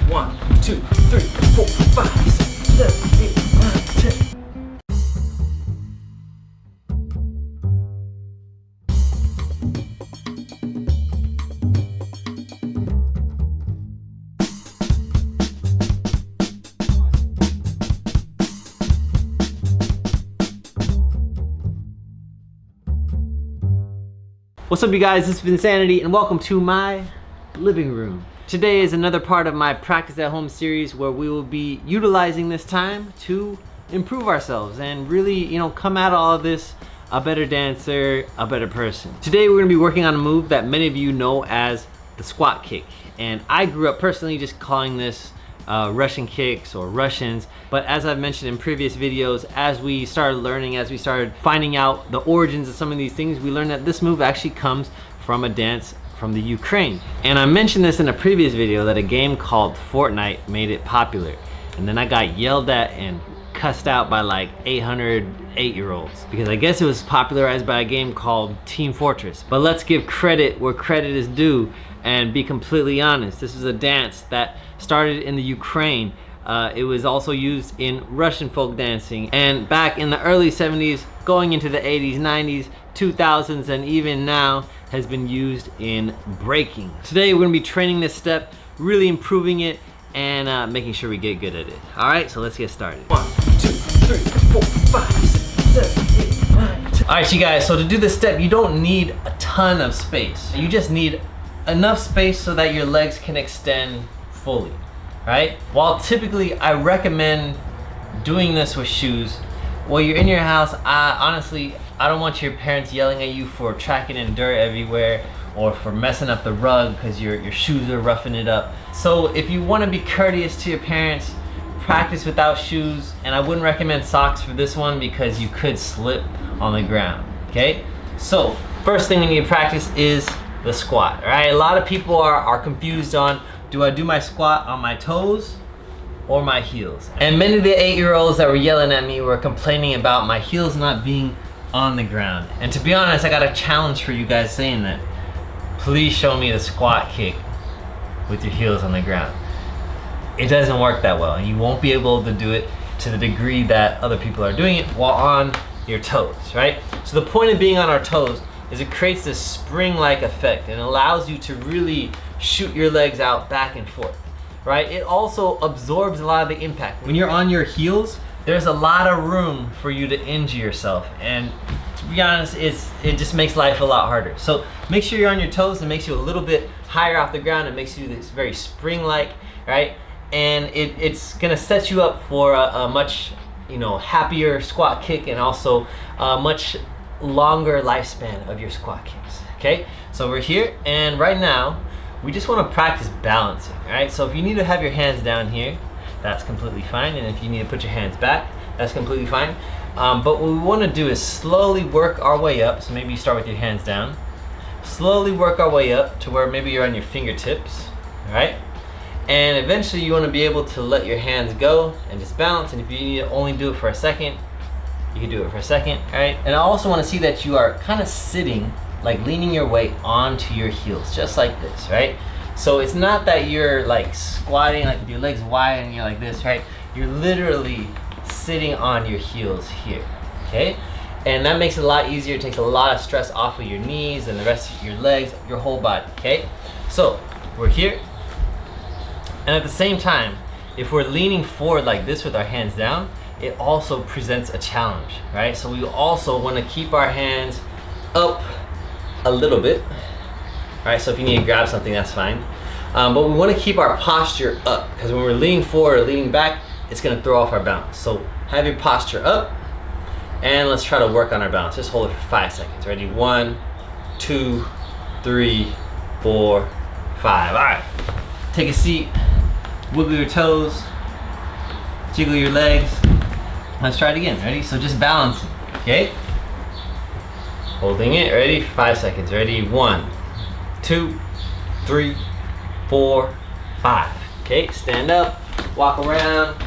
1, 2, 3, 4, 5, 6, 7, 8, 9, 10. What's up, you guys? This is Vincanity and welcome to my living room. Today is another part of my practice at home series where we will be utilizing this time to improve ourselves and really, come out of all of this a better dancer, a better person. Today we're going to be working on a move that many of you know as the squat kick. And I grew up personally just calling this Russian kicks or Russians, but as I've mentioned in previous videos, as we started learning, as we started finding out the origins of some of these things, we learned that this move actually comes from a dance from the Ukraine. And I mentioned this in a previous video that a game called Fortnite made it popular, and then I got yelled at and cussed out by like 800 8-year-olds because I guess it was popularized by a game called Team Fortress. But let's give credit where credit is due and be completely honest. This was a dance that started in the Ukraine. It was also used in Russian folk dancing, and back in the early 70s, going into the 80s, 90s, 2000s, and even now has been used in breaking. Today we're gonna be training this step, really improving it, and making sure we get good at it. All right, so let's get started. 1, 2, 3, 4, 5, 6, 7, 8, 9, 10. All right, you guys, so to do this step, you don't need a ton of space. You just need enough space so that your legs can extend fully, right? While typically I recommend doing this with shoes, while you're in your house, honestly, I don't want your parents yelling at you for tracking in dirt everywhere or for messing up the rug because your shoes are roughing it up. So if you want to be courteous to your parents, practice without shoes, and I wouldn't recommend socks for this one because you could slip on the ground, okay? So first thing we need to practice is the squat, all right? A lot of people are confused on, do I do my squat on my toes or my heels? And many of the 8-year-olds that were yelling at me were complaining about my heels not being on the ground. And to be honest, I got a challenge for you guys saying that. Please show me the squat kick with your heels on the ground. It doesn't work that well, and you won't be able to do it to the degree that other people are doing it while on your toes, right? So the point of being on our toes is it creates this spring-like effect and allows you to really shoot your legs out back and forth, right? It also absorbs a lot of the impact. When you're on your heels, there's a lot of room for you to injure yourself, and to be honest, it just makes life a lot harder. So make sure you're on your toes. It makes you a little bit higher off the ground. It makes you this very spring-like, right? And it's gonna set you up for a much happier squat kick, and also a much longer lifespan of your squat kicks. Okay, so we're here, and right now we just want to practice balancing. All right, so if you need to have your hands down here, that's completely fine, and if you need to put your hands back, that's completely fine. But what we want to do is slowly work our way up. So maybe you start with your hands down, slowly work our way up to where maybe you're on your fingertips, all right? And eventually you want to be able to let your hands go and just balance. And if you need to only do it for a second, you can do it for a second, all right? And I also want to see that you are kind of sitting, like leaning your weight onto your heels, just like this, right? So it's not that you're like squatting, like with your legs wide and you're like this, right? You're literally sitting on your heels here, okay? And that makes it a lot easier. It takes a lot of stress off of your knees and the rest of your legs, your whole body, okay? So we're here. And at the same time, if we're leaning forward like this with our hands down, it also presents a challenge, right? So we also want to keep our hands up a little bit, right? So if you need to grab something, that's fine. But we want to keep our posture up, because when we're leaning forward or leaning back, it's going to throw off our balance. So have your posture up, and let's try to work on our balance. Just hold it for 5 seconds. Ready? 1, 2, 3, 4, 5. All right. Take a seat. Wiggle your toes. Jiggle your legs. Let's try it again. Ready? So just balancing. Okay? Holding it. Ready? 5 seconds. Ready? 1, 2, 3, 4, 5. Okay? Stand up. Walk around.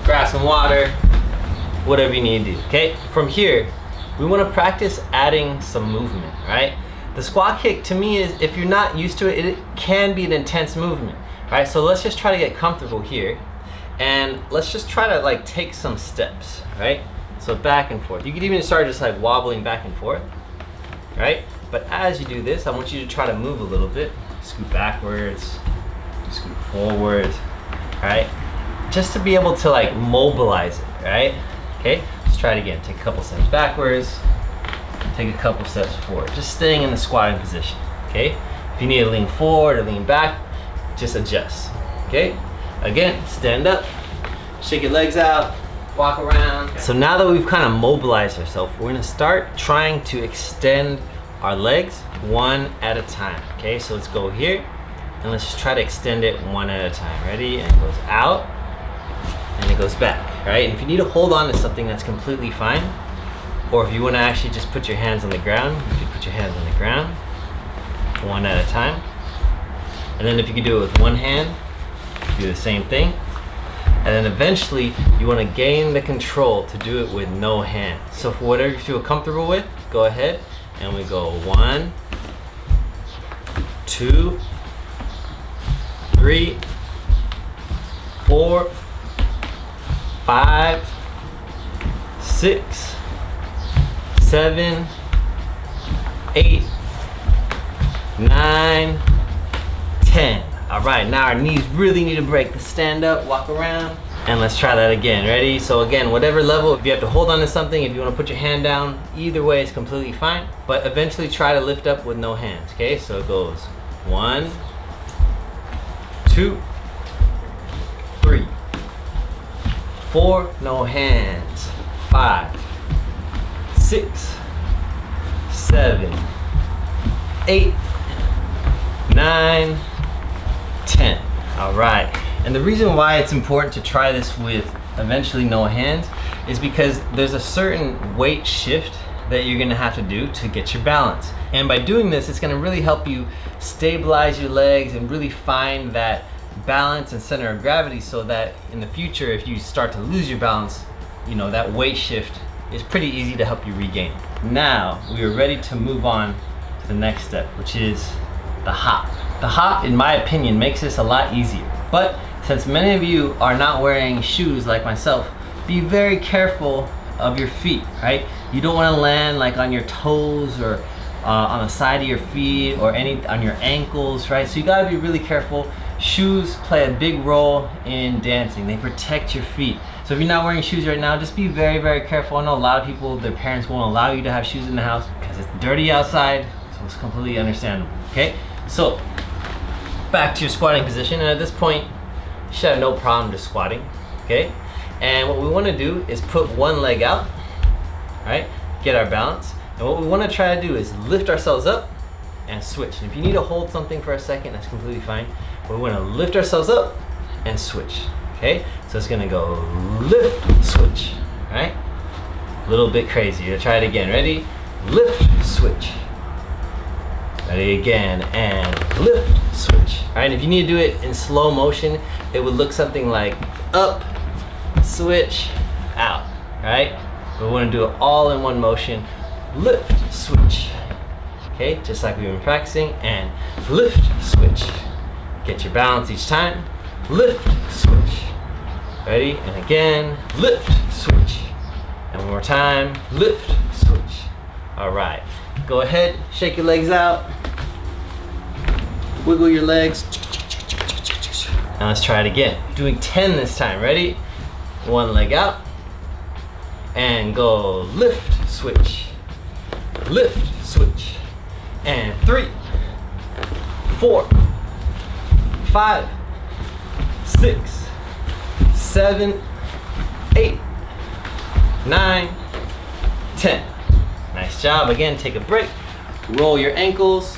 Grab some water. Whatever you need to do. Okay? From here, we want to practice adding some movement, right? The squat kick to me is, if you're not used to it, it can be an intense movement. Right, so let's just try to get comfortable here, and let's just try to like take some steps, right? So back and forth. You could even start just like wobbling back and forth, right? But as you do this, I want you to try to move a little bit. Scoot backwards, scoot forward, right? Just to be able to like mobilize it, right? Okay, let's try it again. Take a couple steps backwards, take a couple steps forward. Just staying in the squatting position, okay? If you need to lean forward or lean back, just adjust, okay? Again, stand up, shake your legs out, walk around. Okay. So now that we've kind of mobilized ourselves, we're gonna start trying to extend our legs one at a time, okay? So let's go here, and let's just try to extend it one at a time. Ready? And it goes out, and it goes back, right? And if you need to hold on to something, that's completely fine. Or if you wanna actually just put your hands on the ground, you can put your hands on the ground, one at a time. And then if you can do it with one hand, do the same thing. And then eventually you want to gain the control to do it with no hands. So for whatever you feel comfortable with, go ahead, and we go 1, 2, 3, 4, 5, 6, 7, 8, 9, 10. All right, now our knees really need to break. Let's stand up, walk around, and let's try that again. Ready? So again, whatever level, if you have to hold on to something, if you want to put your hand down, either way is completely fine. But eventually try to lift up with no hands, okay? So it goes 1, 2, 3, 4, no hands, 5, 6, 7, 8, 9, 10. All right. And the reason why it's important to try this with eventually no hands is because there's a certain weight shift that you're gonna have to do to get your balance. And by doing this, it's gonna really help you stabilize your legs and really find that balance and center of gravity, so that in the future, if you start to lose your balance, you know, that weight shift is pretty easy to help you regain. Now, we are ready to move on to the next step, which is the hop. The hop, in my opinion, makes this a lot easier. But since many of you are not wearing shoes like myself, be very careful of your feet, right? You don't want to land like on your toes or on the side of your feet or on your ankles, right? So you gotta be really careful. Shoes play a big role in dancing. They protect your feet. So if you're not wearing shoes right now, just be very, very careful. I know a lot of people, their parents won't allow you to have shoes in the house because it's dirty outside, so it's completely understandable, okay? So back to your squatting position, and at this point you should have no problem just squatting, okay? And what we want to do is put one leg out, right? Get our balance, and what we want to try to do is lift ourselves up and switch. And if you need to hold something for a second, that's completely fine, but we want to lift ourselves up and switch, okay? So it's gonna go lift, switch, right? A little bit crazy. You'll try it again. Ready? Lift, switch. Ready again, and lift, switch. All right, if you need to do it in slow motion, it would look something like up, switch, out, right? We want to do it all in one motion. Lift, switch. Okay, just like we've been practicing, and lift, switch. Get your balance each time. Lift, switch. Ready? And again, lift, switch. And one more time, lift, switch. All right. Go ahead, shake your legs out, wiggle your legs. Now let's try it again. Doing 10 this time. Ready? One leg out, and go lift, switch, lift, switch, and 3, 4, 5, 6, 7, 8, 9, 10. Nice job. Again, take a break. Roll your ankles.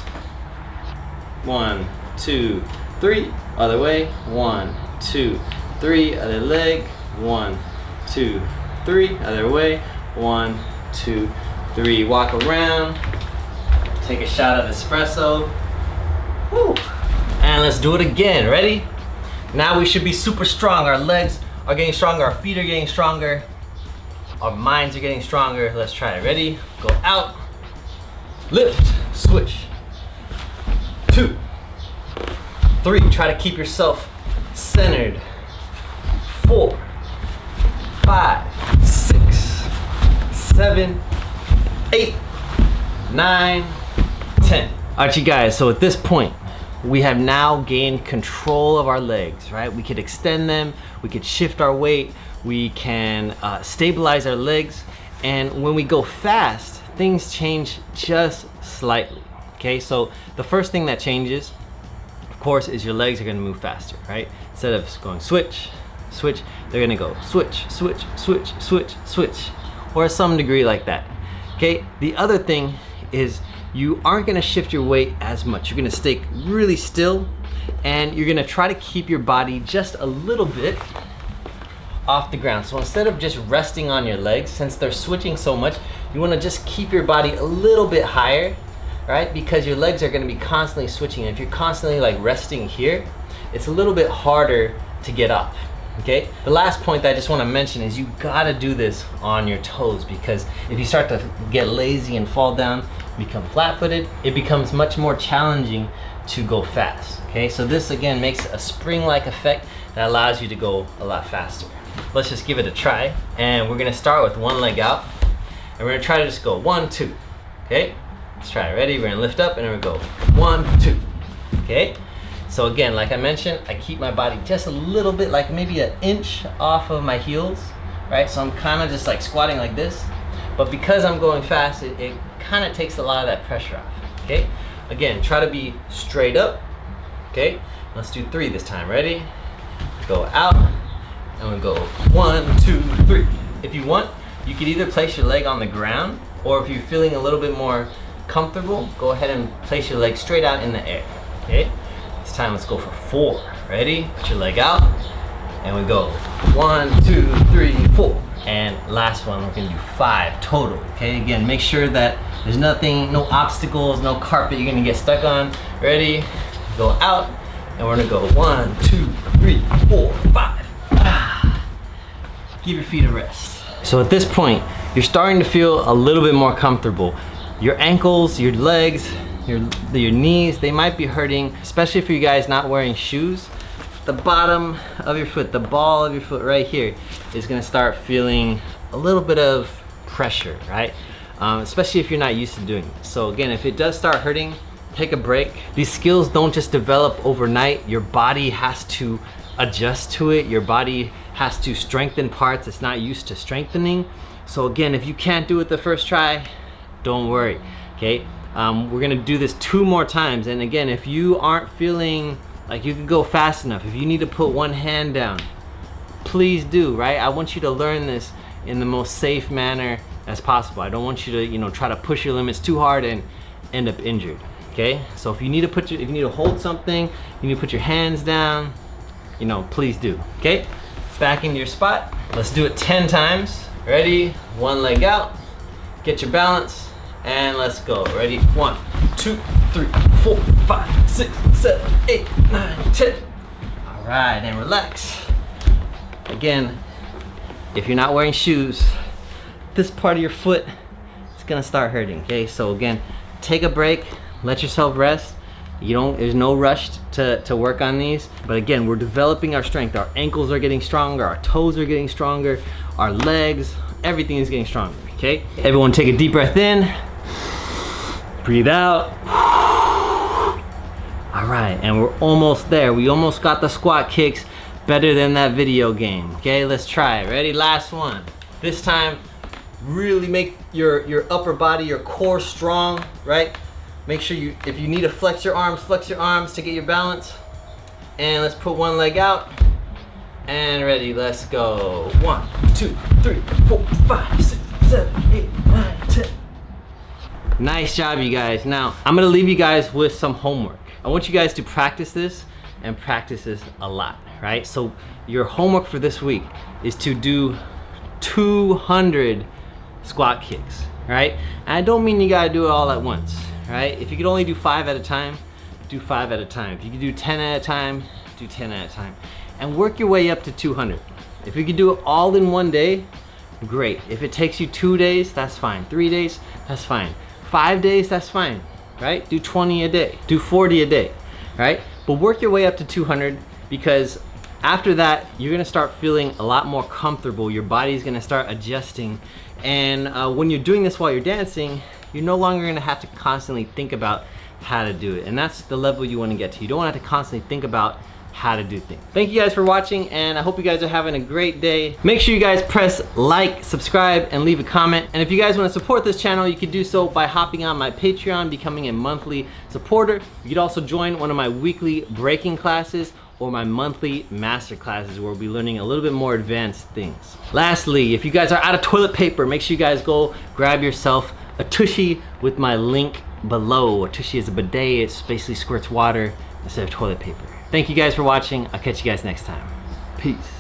1, 2, 3. Other way. 1, 2, 3. Other leg. 1, 2, 3. Other way. 1, 2, 3. Walk around. Take a shot of espresso. Woo. And let's do it again. Ready? Now we should be super strong. Our legs are getting stronger. Our feet are getting stronger. Our minds are getting stronger. Let's try it. Ready? Go out, lift, switch. 3, try to keep yourself centered. 4, 5, 6, 7, 8, 9, 10. All right, you guys, so at this point, we have now gained control of our legs, right? We could extend them, we could shift our weight, we can stabilize our legs, and when we go fast, things change just slightly, okay? So the first thing that changes, of course, is your legs are gonna move faster, right? Instead of going switch, switch, they're gonna go switch, switch, switch, switch, switch, or some degree like that, okay? The other thing is you aren't gonna shift your weight as much. You're gonna stay really still, and you're gonna try to keep your body just a little bit off the ground. So instead of just resting on your legs, since they're switching so much, you wanna just keep your body a little bit higher, right? Because your legs are gonna be constantly switching. And if you're constantly like resting here, it's a little bit harder to get up, okay? The last point that I just wanna mention is you gotta do this on your toes, because if you start to get lazy and fall down, become flat-footed, it becomes much more challenging to go fast, okay? So this again makes a spring-like effect that allows you to go a lot faster. Let's just give it a try, and we're gonna start with one leg out, and we're gonna try to just go 1, 2, okay? Let's try it. Ready? We're gonna lift up, and then we go 1, 2, okay? So again, like I mentioned, I keep my body just a little bit, like maybe an inch off of my heels, right? So I'm kind of just like squatting like this, but because I'm going fast, it kind of takes a lot of that pressure off, okay? Again, try to be straight up, okay? Let's do 3 this time. Ready? Go out, and we go 1, 2, 3. If you want, you could either place your leg on the ground, or if you're feeling a little bit more comfortable, go ahead and place your leg straight out in the air, okay? This time, let's go for 4. Ready? Put your leg out, and we go 1, 2, 3, 4. And last one, we're gonna do 5 total, okay? Again, make sure that there's nothing, no obstacles, no carpet you're gonna get stuck on. Ready? Go out, and we're gonna go 1, 2, 3, 4, 5. Give your feet a rest. So at this point, you're starting to feel a little bit more comfortable. Your ankles, your legs, your knees, they might be hurting, especially for you guys not wearing shoes. The bottom of your foot, the ball of your foot right here is gonna start feeling a little bit of pressure, right? Especially if you're not used to doing it. So again, if it does start hurting, take a break. These skills don't just develop overnight. Your body has to adjust to it. Your body has to strengthen parts it's not used to strengthening. So again, if you can't do it the first try, don't worry, okay? We're gonna do this 2 more times. And again, if you aren't feeling like you can go fast enough, if you need to put one hand down, please do, right? I want you to learn this in the most safe manner as possible. I don't want you to, try to push your limits too hard and end up injured, okay? So if you need to if you need to hold something, you need to put your hands down, please do, okay? Back into your spot. Let's do it 10 times. Ready? One leg out, get your balance, and let's go. Ready? 1, 2, 3, 4, 5, 6, 7, 8, 9, 10. All right, and relax. Again, if you're not wearing shoes, this part of your foot is gonna start hurting, okay? So again, take a break, let yourself rest. There's no rush to work on these, but again, we're developing our strength. Our ankles are getting stronger, our toes are getting stronger, our legs, everything is getting stronger, okay? Everyone take a deep breath in, breathe out. All right, and we're almost there. We almost got the squat kicks better than that video game, okay? Let's try it. Ready? Last one. This time, really make your upper body, your core strong, right? Make sure if you need to flex your arms to get your balance. And let's put one leg out. And ready, let's go. 1, 2, 3, 4, 5, 6, 7, 8, 9, 10. Nice job, you guys. Now, I'm gonna leave you guys with some homework. I want you guys to practice this and practice this a lot, right? So your homework for this week is to do 200 squat kicks, right? And I don't mean you gotta do it all at once, right? If you could only do 5 at a time, do 5 at a time. If you could do 10 at a time, do 10 at a time. And work your way up to 200. If you could do it all in one day, great. If it takes you 2 days, that's fine. 3 days, that's fine. 5 days, that's fine, right? Do 20 a day, do 40 a day, right? But work your way up to 200, because after that, you're gonna start feeling a lot more comfortable. Your body's gonna start adjusting. And when you're doing this while you're dancing, you're no longer gonna have to constantly think about how to do it. And that's the level you wanna get to. You don't wanna have to constantly think about how to do things. Thank you guys for watching, and I hope you guys are having a great day. Make sure you guys press like, subscribe, and leave a comment. And if you guys wanna support this channel, you can do so by hopping on my Patreon, becoming a monthly supporter. You could also join one of my weekly breaking classes or my monthly master classes, where we'll be learning a little bit more advanced things. Lastly, if you guys are out of toilet paper, make sure you guys go grab yourself a tushy with my link below. A tushy is a bidet. It basically squirts water instead of toilet paper. Thank you guys for watching. I'll catch you guys next time. Peace.